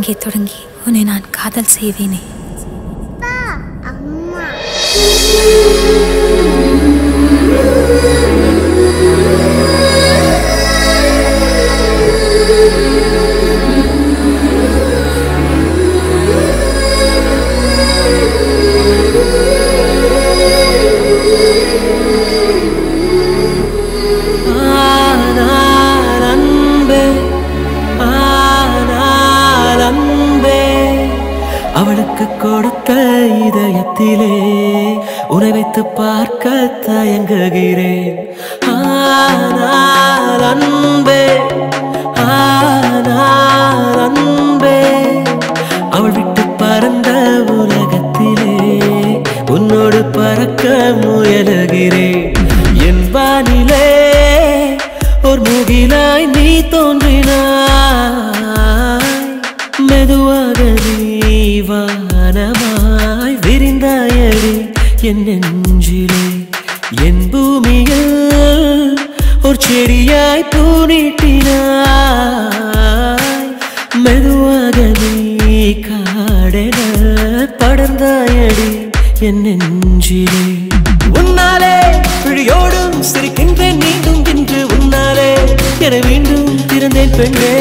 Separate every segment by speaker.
Speaker 1: அங்கே தொடங்கி உன்னை நான் காதல் செய்வேனே.
Speaker 2: அம்மா
Speaker 3: அவளுக்கு கொடுத்த இதயத்திலே உன்னை வைத்து பார்க்க தயங்குகிறேன். ஆனால் அன்பே, ஆனால் அன்பே, அவள் விட்டு பறந்த உலகத்திலே உன்னோடு பறக்க முயலுகிறேன். என் வானிலே ஒரு முகிலாய் நீ தோன்றினாய், மெதுவாக நீ வானமாய் விரிந்தாயடி என் நெஞ்சிலே. என் பூமியில் ஒரு செடியாய் பூனிட்டினாய், மெதுவாக நீ காடென படர்ந்தாயடி என் நெஞ்சிலே. உன்னாலே விழியோடும் சிரிக்கின்றேன் மீண்டும் இன்று, உன்னாலே என மீண்டும் திறந்தேன் பெண்ணே.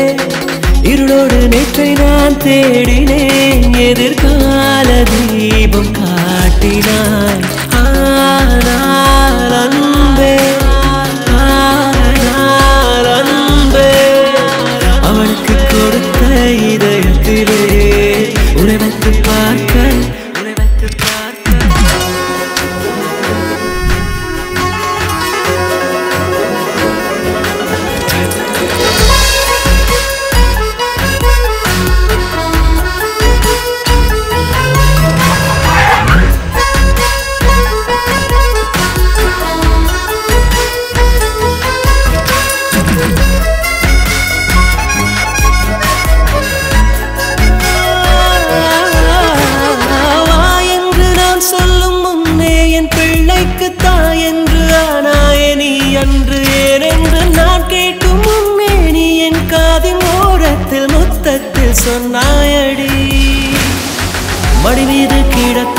Speaker 3: இருளோடு நேற்றை நான் தேடினேன், எதிர்கால தீபம் காட்டினாய். ஆனால் அன்பே, ஆனால் அன்பே, அவளுக்கு கொடுத்த இதயத்திலே உன்னை வைத்து பார்க்க, உன்னை வைத்து பார்க்க. அன்று ஏனென்று நான் கேட்கும் முன்னே நீ என் காதின் ஓரத்தில் முத்தத்தில் சொன்னாயடி. மடி மீது கிடக்க